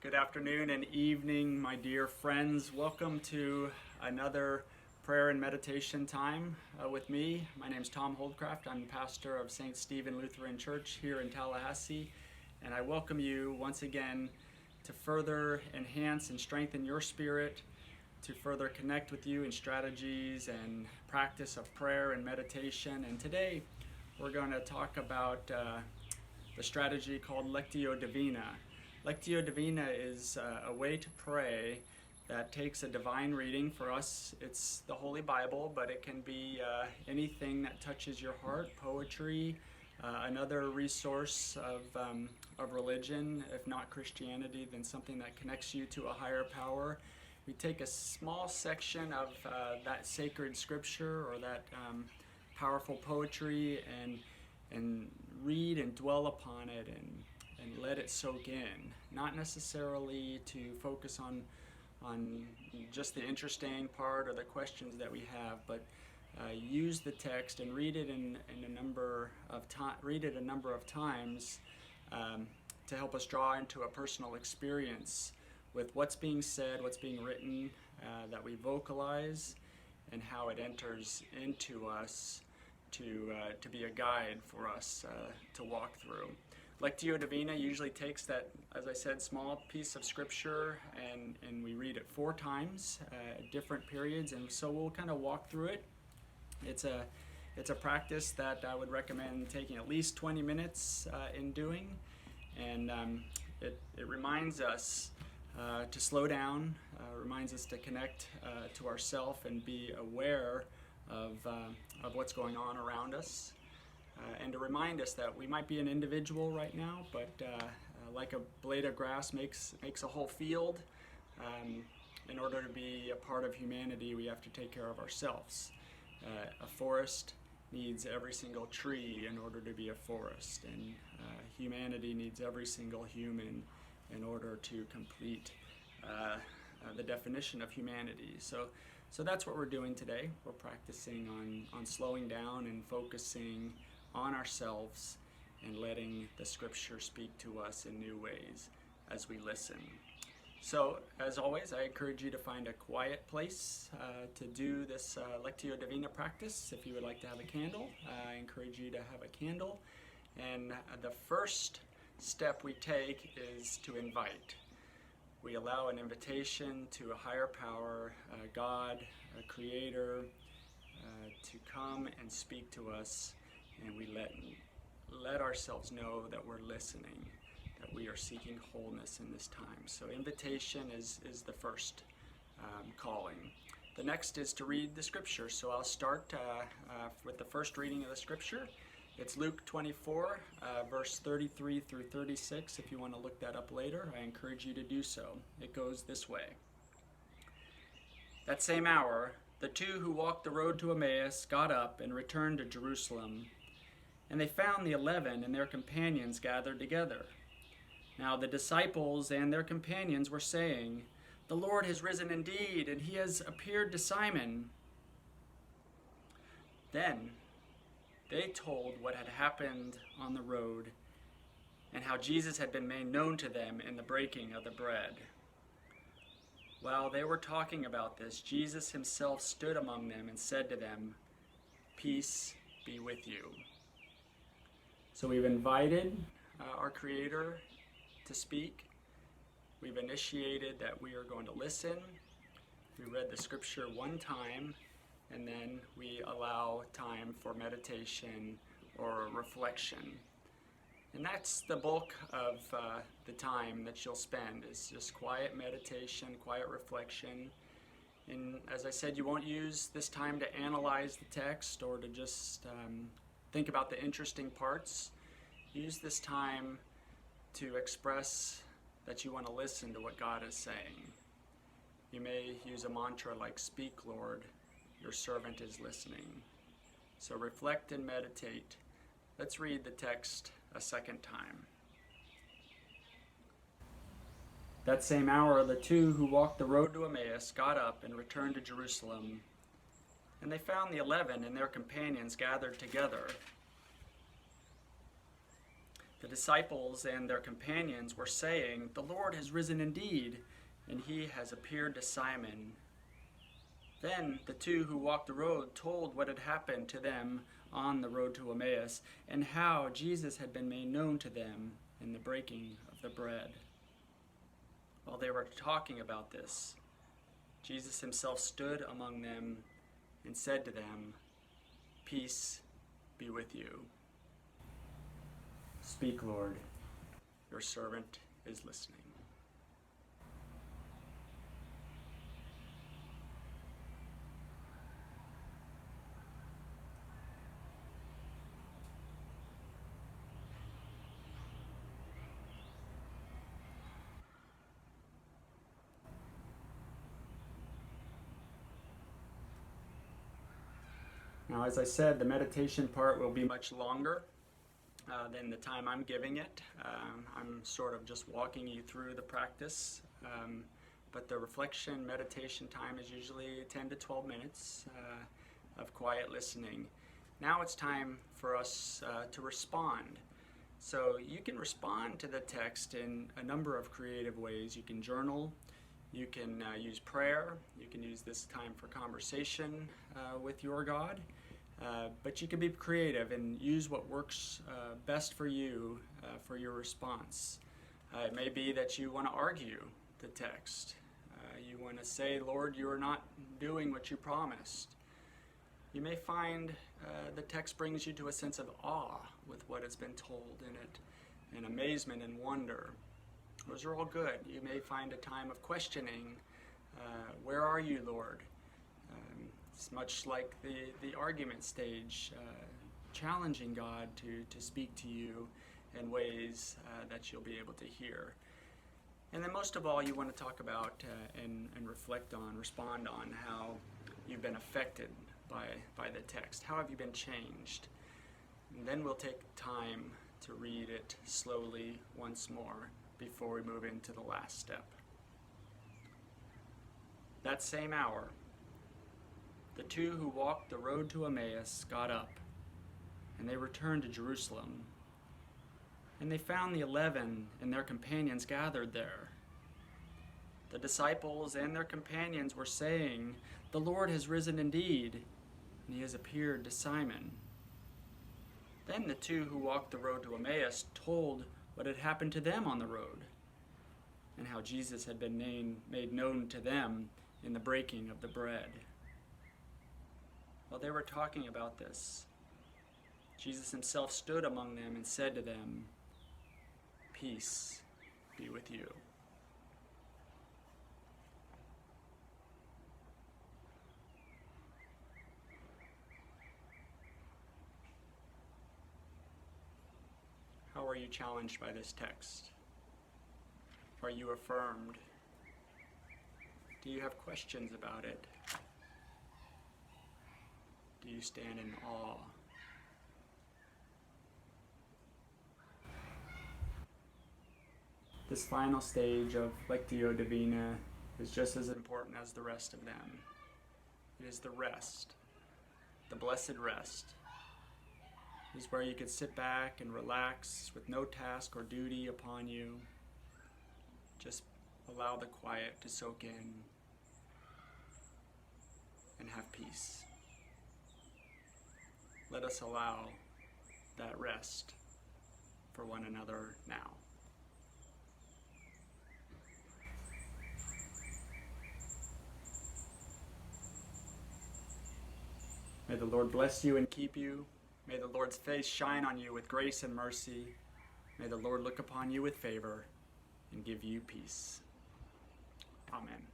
Good afternoon and evening, my dear friends. Welcome to another prayer and meditation time with me. My name is Tom Holdcraft. I'm pastor of St. Stephen Lutheran Church here in Tallahassee, and I welcome you once again to further enhance and strengthen your spirit, to further connect with you in strategies and practice of prayer and meditation. And today we're going to talk about the strategy called Lectio Divina. Lectio Divina is a way to pray that takes a divine reading. For us, it's the Holy Bible, but it can be anything that touches your heart, poetry, another resource of religion, if not Christianity, then something that connects you to a higher power. We take a small section of that sacred scripture or that powerful poetry and read and dwell upon it and let it soak in, not necessarily to focus on just the interesting part or the questions that we have, but use the text and read it in a number of times to help us draw into a personal experience with what's being said, what's being written, that we vocalize, and how it enters into us to be a guide for us to walk through. Lectio Divina usually takes that, as I said, small piece of scripture and we read it 4 times at different periods, and so we'll kind of walk through it. It's a practice that I would recommend taking at least 20 minutes in doing, and it reminds us to slow down, reminds us to connect to ourself and be aware of what's going on around us. And to remind us that we might be an individual right now, but like a blade of grass makes a whole field. In order to be a part of humanity, we have to take care of ourselves. A forest needs every single tree in order to be a forest, and humanity needs every single human in order to complete the definition of humanity. So that's what we're doing today. We're practicing on slowing down and focusing on ourselves and letting the scripture speak to us in new ways as we listen. So, as always, I encourage you to find a quiet place to do this Lectio Divina practice. If you would like to have a candle, I encourage you to have a candle. And the first step we take is to invite. We allow an invitation to a higher power, God, a creator, to come and speak to us. And we let ourselves know that we're listening, that we are seeking wholeness in this time. So invitation is the first calling. The next is to read the scripture. So I'll start with the first reading of the scripture. It's Luke 24, verse 33 through 36. If you want to look that up later, I encourage you to do so. It goes this way. That same hour, the 2 who walked the road to Emmaus got up and returned to Jerusalem. And they found the 11 and their companions gathered together. Now the disciples and their companions were saying, "The Lord has risen indeed, and he has appeared to Simon." Then they told what had happened on the road and how Jesus had been made known to them in the breaking of the bread. While they were talking about this, Jesus himself stood among them and said to them, "Peace be with you." So we've invited our Creator to speak. We've initiated that we are going to listen. We read the scripture 1 time, and then we allow time for meditation or reflection. And that's the bulk of the time that you'll spend, is just quiet meditation, quiet reflection. And as I said, you won't use this time to analyze the text or to just think about the interesting parts. Use this time to express that you want to listen to what God is saying. You may use a mantra like, "Speak, Lord, your servant is listening." So reflect and meditate. Let's read the text a second time. That same hour, the 2 who walked the road to Emmaus got up and returned to Jerusalem. And they found the 11 and their companions gathered together. The disciples and their companions were saying, "The Lord has risen indeed, and he has appeared to Simon." Then the two who walked the road told what had happened to them on the road to Emmaus, and how Jesus had been made known to them in the breaking of the bread. While they were talking about this, Jesus himself stood among them and said to them, "Peace be with you." Speak, Lord, your servant is listening. Now, as I said, the meditation part will be much longer than the time I'm giving it. I'm sort of just walking you through the practice, but the reflection meditation time is usually 10 to 12 minutes of quiet listening. Now it's time for us to respond. So you can respond to the text in a number of creative ways. You can journal, you can use prayer, you can use this time for conversation with your God. But you can be creative and use what works best for you for your response. It may be that you want to argue the text. You want to say, "Lord, you are not doing what you promised." You may find the text brings you to a sense of awe with what has been told in it, and amazement and wonder. Those are all good. You may find a time of questioning. Where are you, Lord? It's much like the argument stage, challenging God to speak to you in ways that you'll be able to hear. And then most of all, you want to talk about and reflect on, respond on how you've been affected by the text. How have you been changed? And then we'll take time to read it slowly once more before we move into the last step. That same hour, the two who walked the road to Emmaus got up, and they returned to Jerusalem. And they found the 11 and their companions gathered there. The disciples and their companions were saying, "The Lord has risen indeed, and he has appeared to Simon." Then the two who walked the road to Emmaus told what had happened to them on the road, and how Jesus had been made known to them in the breaking of the bread. While they were talking about this, Jesus himself stood among them and said to them, "Peace be with you." How are you challenged by this text? Are you affirmed? Do you have questions about it? Do you stand in awe? This final stage of Lectio Divina is just as important as the rest of them. It is the rest, the blessed rest. It is where you can sit back and relax with no task or duty upon you. Just allow the quiet to soak in and have peace. Let us allow that rest for one another now. May the Lord bless you and keep you. May the Lord's face shine on you with grace and mercy. May the Lord look upon you with favor and give you peace. Amen.